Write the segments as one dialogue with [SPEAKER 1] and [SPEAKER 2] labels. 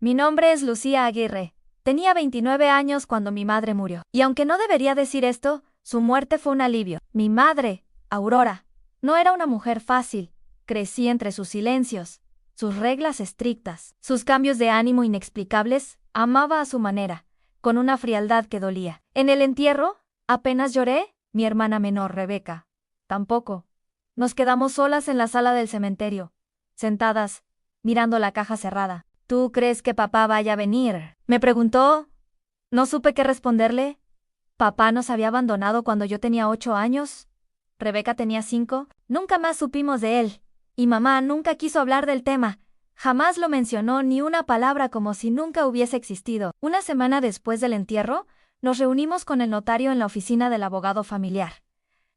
[SPEAKER 1] Mi nombre es Lucía Aguirre. Tenía 29 años cuando mi madre murió. Y aunque no debería decir esto, su muerte fue un alivio. Mi madre, Aurora, no era una mujer fácil. Crecí entre sus silencios, sus reglas estrictas, sus cambios de ánimo inexplicables. Amaba a su manera, con una frialdad que dolía. En el entierro, apenas lloré, mi hermana menor, Rebeca. Tampoco. Nos quedamos solas en la sala del cementerio, sentadas, mirando la caja cerrada. ¿Tú crees que papá vaya a venir?, me preguntó. No supe qué responderle. Papá nos había abandonado cuando yo tenía 8 años. Rebeca tenía 5. Nunca más supimos de él. Y mamá nunca quiso hablar del tema. Jamás lo mencionó ni una palabra, como si nunca hubiese existido. Una semana después del entierro, nos reunimos con el notario en la oficina del abogado familiar.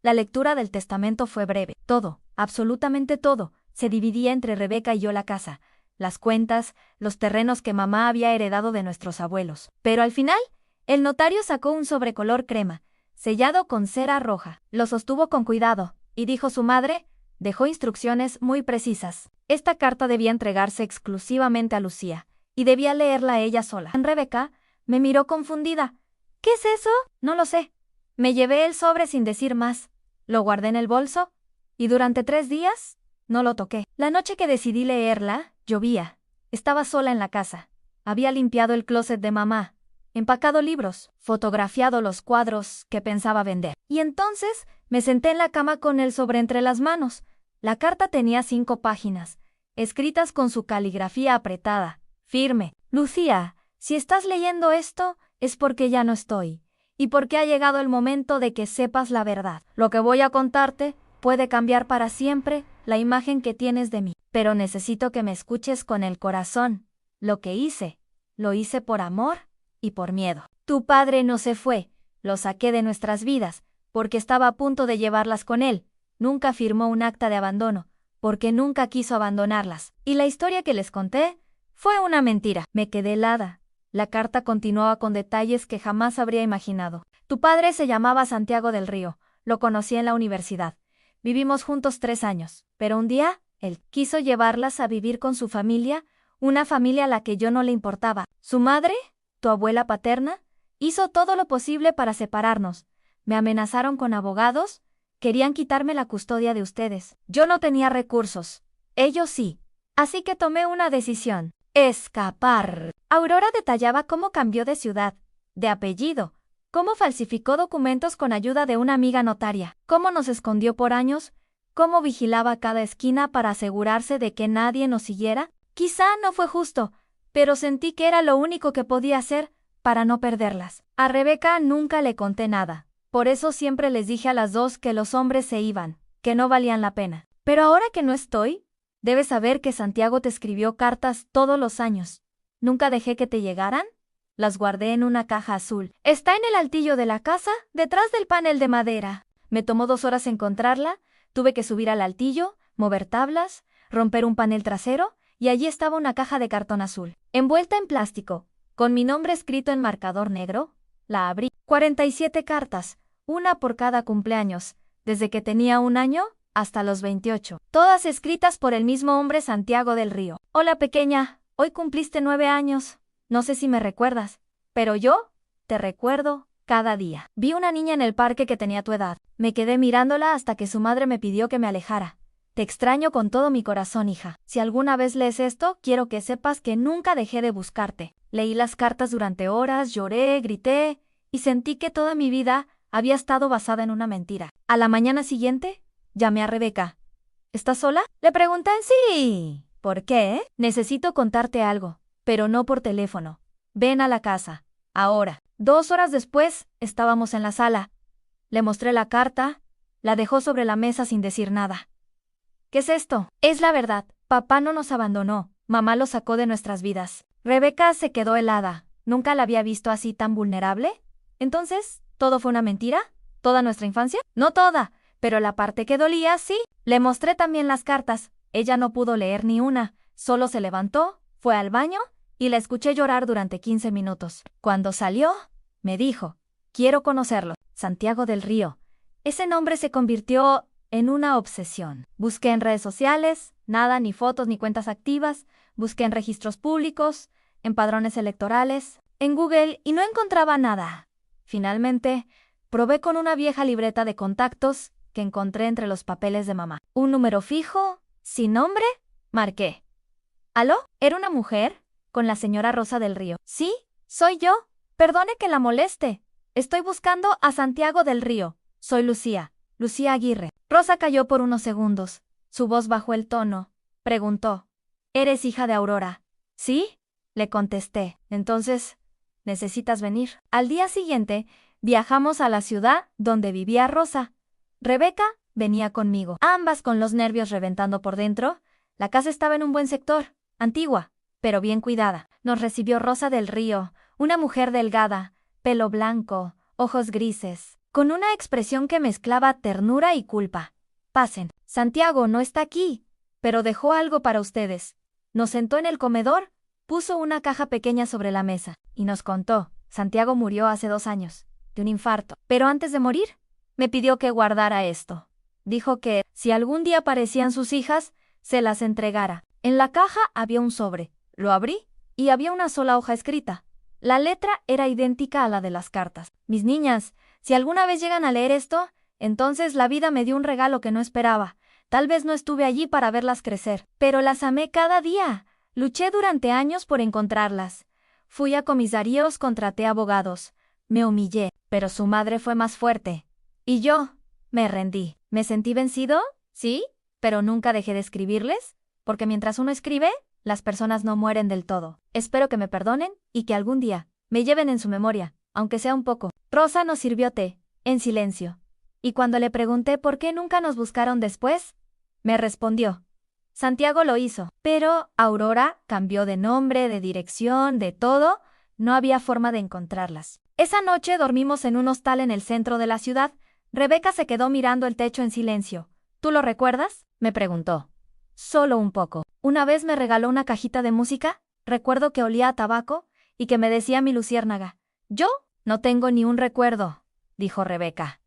[SPEAKER 1] La lectura del testamento fue breve. Todo, absolutamente todo, se dividía entre Rebeca y yo la casa, las cuentas, los terrenos que mamá había heredado de nuestros abuelos. Pero al final, el notario sacó un sobre color crema, sellado con cera roja. Lo sostuvo con cuidado, y dijo su madre, dejó instrucciones muy precisas. Esta carta debía entregarse exclusivamente a Lucía, y debía leerla ella sola. Rebeca me miró confundida. ¿Qué es eso? No lo sé. Me llevé el sobre sin decir más. Lo guardé en el bolso, y durante 3 días no lo toqué. La noche que decidí leerla, llovía. Estaba sola en la casa. Había limpiado el closet de mamá, empacado libros, fotografiado los cuadros que pensaba vender. Y entonces me senté en la cama con el sobre entre las manos. La carta tenía 5 páginas, escritas con su caligrafía apretada, firme. Lucía, si estás leyendo esto, es porque ya no estoy, y porque ha llegado el momento de que sepas la verdad. Lo que voy a contarte puede cambiar para siempre la imagen que tienes de mí, pero necesito que me escuches con el corazón. Lo que hice, lo hice por amor y por miedo. Tu padre no se fue, lo saqué de nuestras vidas, porque estaba a punto de llevarlas con él. Nunca firmó un acta de abandono, porque nunca quiso abandonarlas. Y la historia que les conté fue una mentira. Me quedé helada. La carta continuaba con detalles que jamás habría imaginado. Tu padre se llamaba Santiago del Río. Lo conocí en la universidad. Vivimos juntos 3 años, pero un día, él quiso llevarlas a vivir con su familia, una familia a la que yo no le importaba. Su madre, tu abuela paterna, hizo todo lo posible para separarnos. Me amenazaron con abogados, querían quitarme la custodia de ustedes. Yo no tenía recursos, ellos sí. Así que tomé una decisión: escapar. Aurora detallaba cómo cambió de ciudad, de apellido, cómo falsificó documentos con ayuda de una amiga notaria, cómo nos escondió por años, cómo vigilaba cada esquina para asegurarse de que nadie nos siguiera. Quizá no fue justo, pero sentí que era lo único que podía hacer para no perderlas. A Rebeca nunca le conté nada. Por eso siempre les dije a las dos que los hombres se iban, que no valían la pena. Pero ahora que no estoy, debes saber que Santiago te escribió cartas todos los años. ¿Nunca dejé que te llegaran? Las guardé en una caja azul. Está en el altillo de la casa, detrás del panel de madera. Me tomó 2 horas encontrarla. Tuve que subir al altillo, mover tablas, romper un panel trasero, y allí estaba una caja de cartón azul, envuelta en plástico, con mi nombre escrito en marcador negro. La abrí. 47 cartas, una por cada cumpleaños, desde que tenía 1 año hasta los 28. Todas escritas por el mismo hombre, Santiago del Río. Hola pequeña, hoy cumpliste 9 años. No sé si me recuerdas, pero yo te recuerdo cada día. Vi una niña en el parque que tenía tu edad. Me quedé mirándola hasta que su madre me pidió que me alejara. Te extraño con todo mi corazón, hija. Si alguna vez lees esto, quiero que sepas que nunca dejé de buscarte. Leí las cartas durante horas, lloré, grité, y sentí que toda mi vida había estado basada en una mentira. A la mañana siguiente, llamé a Rebeca. ¿Estás sola?, le pregunté. Sí. ¿Por qué? Necesito contarte algo, pero no por teléfono. Ven a la casa, ahora. 2 horas después, estábamos en la sala. Le mostré la carta, la dejó sobre la mesa sin decir nada. ¿Qué es esto? Es la verdad. Papá no nos abandonó, mamá lo sacó de nuestras vidas. Rebeca se quedó helada. ¿Nunca la había visto así tan vulnerable? Entonces, ¿todo fue una mentira? ¿Toda nuestra infancia? No toda, pero la parte que dolía, sí. Le mostré también las cartas. Ella no pudo leer ni una, solo se levantó, fue al baño y la escuché llorar durante 15 minutos. Cuando salió, me dijo: quiero conocerlo. Santiago del Río. Ese nombre se convirtió en una obsesión. Busqué en redes sociales, nada, ni fotos ni cuentas activas. Busqué en registros públicos, en padrones electorales, en Google y no encontraba nada. Finalmente, probé con una vieja libreta de contactos que encontré entre los papeles de mamá. Un número fijo, sin nombre, marqué. ¿Aló? ¿Era una mujer? Con la señora Rosa del Río. Sí, soy yo. Perdone que la moleste. Estoy buscando a Santiago del Río. Soy Lucía Aguirre. Rosa calló por unos segundos. Su voz bajó el tono. Preguntó. ¿Eres hija de Aurora? ¿Sí? Le contesté. Entonces, ¿necesitas venir? Al día siguiente, viajamos a la ciudad donde vivía Rosa. Rebeca venía conmigo. Ambas con los nervios reventando por dentro. La casa estaba en un buen sector, antigua, pero bien cuidada. Nos recibió Rosa del Río, una mujer delgada, pelo blanco, ojos grises, con una expresión que mezclaba ternura y culpa. Pasen. Santiago no está aquí, pero dejó algo para ustedes. Nos sentó en el comedor, puso una caja pequeña sobre la mesa y nos contó. Santiago murió hace 2 años, de un infarto. Pero antes de morir, me pidió que guardara esto. Dijo que, si algún día aparecían sus hijas, se las entregara. En la caja había un sobre. Lo abrí y había una sola hoja escrita. La letra era idéntica a la de las cartas. Mis niñas, si alguna vez llegan a leer esto, entonces la vida me dio un regalo que no esperaba. Tal vez no estuve allí para verlas crecer, pero las amé cada día. Luché durante años por encontrarlas. Fui a comisarios, contraté abogados. Me humillé, pero su madre fue más fuerte. Y yo me rendí. ¿Me sentí vencido? Sí, pero nunca dejé de escribirles, porque mientras uno escribe, las personas no mueren del todo. Espero que me perdonen y que algún día me lleven en su memoria, aunque sea un poco. Rosa nos sirvió té, en silencio. Y cuando le pregunté por qué nunca nos buscaron después, me respondió. Santiago lo hizo, pero Aurora cambió de nombre, de dirección, de todo. No había forma de encontrarlas. Esa noche dormimos en un hostal en el centro de la ciudad. Rebeca se quedó mirando el techo en silencio. ¿Tú lo recuerdas?, me preguntó. Solo un poco. Una vez me regaló una cajita de música. Recuerdo que olía a tabaco y que me decía mi luciérnaga. Yo no tengo ni un recuerdo, dijo Rebeca.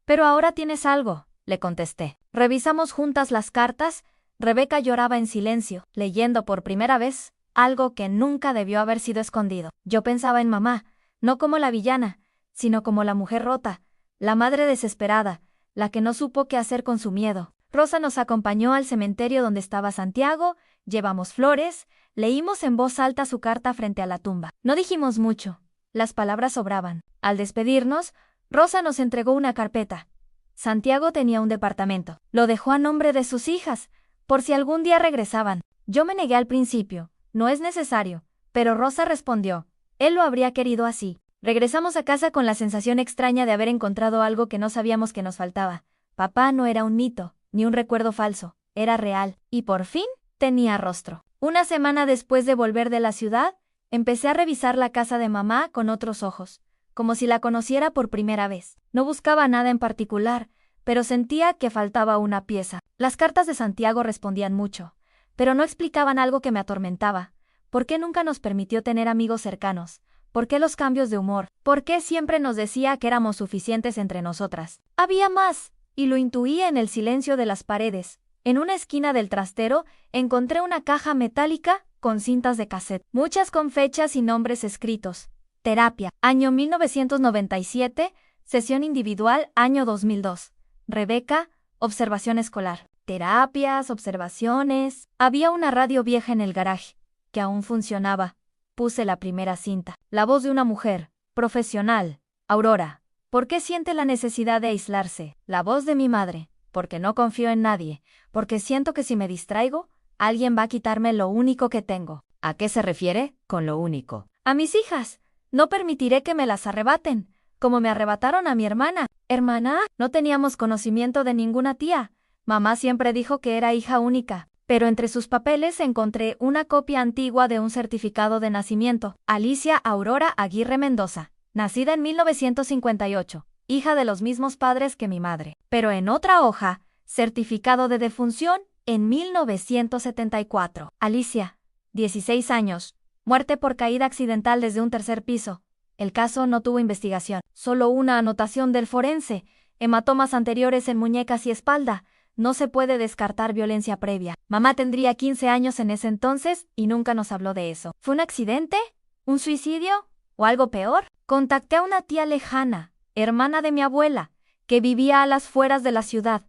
[SPEAKER 1] Pero ahora tienes algo, le contesté. Revisamos juntas las cartas. Rebeca lloraba en silencio, leyendo por primera vez algo que nunca debió haber sido escondido. Yo pensaba en mamá, no como la villana, sino como la mujer rota, la madre desesperada, la que no supo qué hacer con su miedo. Rosa nos acompañó al cementerio donde estaba Santiago, llevamos flores, leímos en voz alta su carta frente a la tumba. No dijimos mucho, las palabras sobraban. Al despedirnos, Rosa nos entregó una carpeta. Santiago tenía un departamento. Lo dejó a nombre de sus hijas, por si algún día regresaban. Yo me negué al principio, no es necesario, pero Rosa respondió, él lo habría querido así. Regresamos a casa con la sensación extraña de haber encontrado algo que no sabíamos que nos faltaba. Papá no era un mito, ni un recuerdo falso, era real, y por fin tenía rostro. Una semana después de volver de la ciudad, empecé a revisar la casa de mamá con otros ojos, como si la conociera por primera vez. No buscaba nada en particular, pero sentía que faltaba una pieza. Las cartas de Santiago respondían mucho, pero no explicaban algo que me atormentaba. ¿Por qué nunca nos permitió tener amigos cercanos? ¿Por qué los cambios de humor? ¿Por qué siempre nos decía que éramos suficientes entre nosotras? Había más, y lo intuía en el silencio de las paredes. En una esquina del trastero encontré una caja metálica con cintas de cassette, muchas con fechas y nombres escritos. Terapia, año 1997, sesión individual, año 2002. Rebeca, observación escolar. Terapias, observaciones. Había una radio vieja en el garaje, que aún funcionaba. Puse la primera cinta. La voz de una mujer, profesional. Aurora. ¿Por qué siente la necesidad de aislarse? La voz de mi madre. Porque no confío en nadie. Porque siento que si me distraigo, alguien va a quitarme lo único que tengo. ¿A qué se refiere con lo único? A mis hijas. No permitiré que me las arrebaten, como me arrebataron a mi hermana. ¿Hermana? No teníamos conocimiento de ninguna tía. Mamá siempre dijo que era hija única. Pero entre sus papeles encontré una copia antigua de un certificado de nacimiento. Alicia Aurora Aguirre Mendoza, nacida en 1958, hija de los mismos padres que mi madre. Pero en otra hoja, certificado de defunción en 1974. Alicia, 16 años, muerte por caída accidental desde un 3er piso. El caso no tuvo investigación, solo una anotación del forense, hematomas anteriores en muñecas y espalda, No se puede descartar violencia previa. Mamá tendría 15 años en ese entonces y nunca nos habló de eso. ¿Fue un accidente? ¿Un suicidio? ¿O algo peor? Contacté a una tía lejana, hermana de mi abuela, que vivía a las afueras de la ciudad.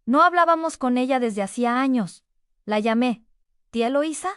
[SPEAKER 1] No hablábamos con ella desde hacía años. La llamé. ¿Tía Eloísa?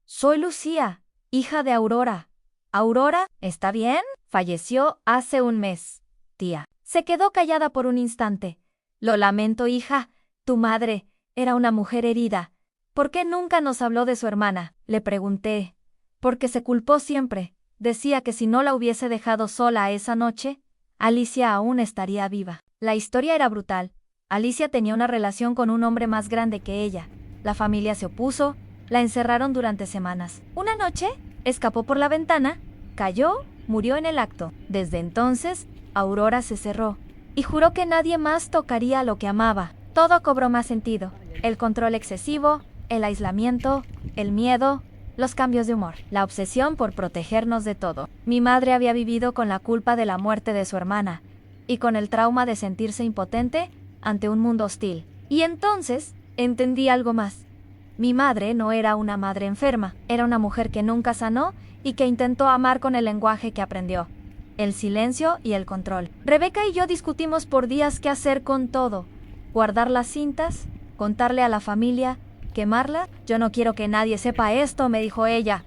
[SPEAKER 1] Soy Lucía, hija de Aurora. ¿Aurora? ¿Está bien? Falleció hace un mes, tía. Se quedó callada por un instante. Lo lamento, hija. Tu madre era una mujer herida. ¿Por qué nunca nos habló de su hermana? Le pregunté. Porque se culpó siempre. Decía que si no la hubiese dejado sola esa noche, Alicia aún estaría viva. La historia era brutal. Alicia tenía una relación con un hombre más grande que ella. La familia se opuso, la encerraron durante semanas. Una noche, escapó por la ventana, cayó, murió en el acto. Desde entonces, Aurora se cerró y juró que nadie más tocaría lo que amaba. Todo cobró más sentido. El control excesivo, el aislamiento, el miedo, los cambios de humor, la obsesión por protegernos de todo. Mi madre había vivido con la culpa de la muerte de su hermana y con el trauma de sentirse impotente ante un mundo hostil. Y entonces entendí algo más. Mi madre no era una madre enferma, era una mujer que nunca sanó y que intentó amar con el lenguaje que aprendió. El silencio y el control. Rebeca y yo discutimos por días qué hacer con todo. Guardar las cintas, contarle a la familia, quemarla. Yo no quiero que nadie sepa esto, me dijo ella.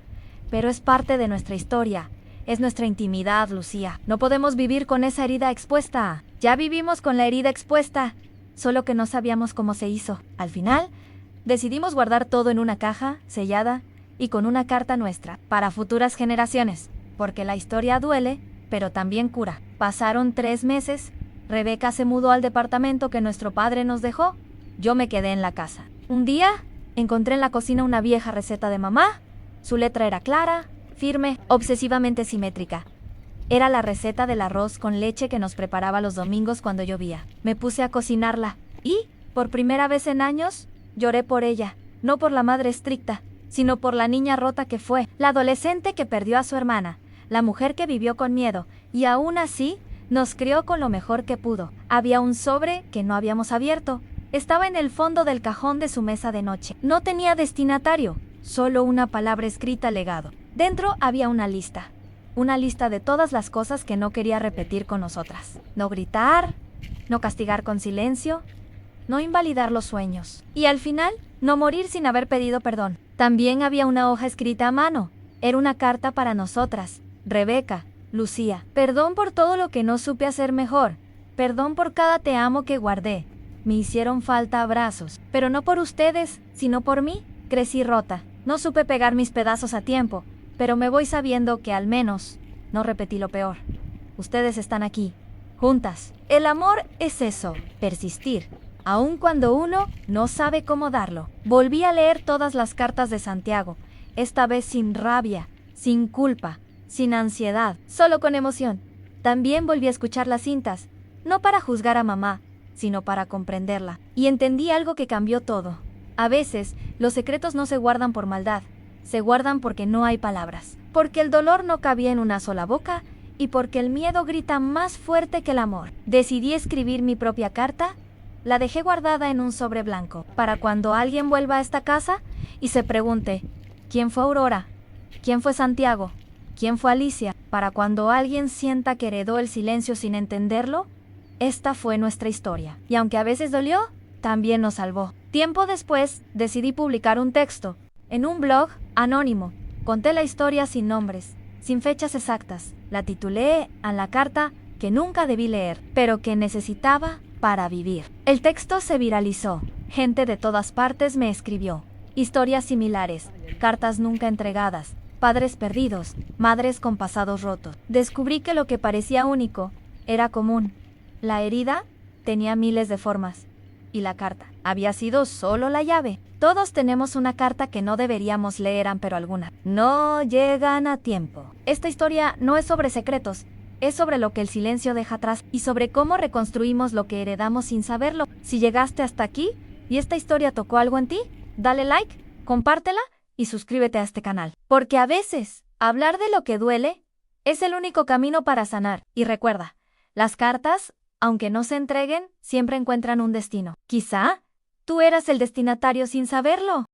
[SPEAKER 1] Pero es parte de nuestra historia. Es nuestra intimidad, Lucía. No podemos vivir con esa herida expuesta. Ya vivimos con la herida expuesta, solo que no sabíamos cómo se hizo. Al final, decidimos guardar todo en una caja, sellada, y con una carta nuestra, para futuras generaciones. Porque la historia duele, pero también cura. Pasaron 3 meses. Rebeca se mudó al departamento que nuestro padre nos dejó. Yo me quedé en la casa. Un día, encontré en la cocina una vieja receta de mamá. Su letra era clara, firme, obsesivamente simétrica. Era la receta del arroz con leche que nos preparaba los domingos cuando llovía. Me puse a cocinarla y, por primera vez en años, lloré por ella. No por la madre estricta, sino por la niña rota que fue, la adolescente que perdió a su hermana, la mujer que vivió con miedo, y aún así, nos crió con lo mejor que pudo. Había un sobre que no habíamos abierto. Estaba en el fondo del cajón de su mesa de noche. No tenía destinatario, solo una palabra escrita legado. Dentro había una lista de todas las cosas que no quería repetir con nosotras. No gritar, no castigar con silencio, no invalidar los sueños. Y al final, no morir sin haber pedido perdón. También había una hoja escrita a mano. Era una carta para nosotras. Rebeca, Lucía, perdón por todo lo que no supe hacer mejor. Perdón por cada te amo que guardé. Me hicieron falta abrazos, pero no por ustedes, sino por mí. Crecí rota. No supe pegar mis pedazos a tiempo, pero me voy sabiendo que al menos no repetí lo peor. Ustedes están aquí, juntas. El amor es eso, persistir, aun cuando uno no sabe cómo darlo. Volví a leer todas las cartas de Santiago, esta vez sin rabia, sin culpa, sin ansiedad, solo con emoción. También volví a escuchar las cintas, no para juzgar a mamá, sino para comprenderla. Y entendí algo que cambió todo. A veces, los secretos no se guardan por maldad, se guardan porque no hay palabras, porque el dolor no cabía en una sola boca y porque el miedo grita más fuerte que el amor. Decidí escribir mi propia carta, la dejé guardada en un sobre blanco, para cuando alguien vuelva a esta casa y se pregunte, ¿quién fue Aurora? ¿Quién fue Santiago? ¿Quién fue Alicia? Para cuando alguien sienta que heredó el silencio sin entenderlo, esta fue nuestra historia. Y aunque a veces dolió, también nos salvó. Tiempo después, decidí publicar un texto, en un blog anónimo. Conté la historia sin nombres, sin fechas exactas. La titulé a la carta que nunca debí leer, pero que necesitaba para vivir. El texto se viralizó. Gente de todas partes me escribió. Historias similares, cartas nunca entregadas, padres perdidos, madres con pasados rotos. Descubrí que lo que parecía único era común. La herida tenía miles de formas. Y la carta había sido solo la llave. Todos tenemos una carta que no deberíamos leer, pero algunas no llegan a tiempo. Esta historia no es sobre secretos, es sobre lo que el silencio deja atrás y sobre cómo reconstruimos lo que heredamos sin saberlo. Si llegaste hasta aquí y esta historia tocó algo en ti, dale like, compártela y suscríbete a este canal. Porque a veces, hablar de lo que duele es el único camino para sanar. Y recuerda, las cartas, aunque no se entreguen, siempre encuentran un destino. Quizá Tú eras el destinatario sin saberlo.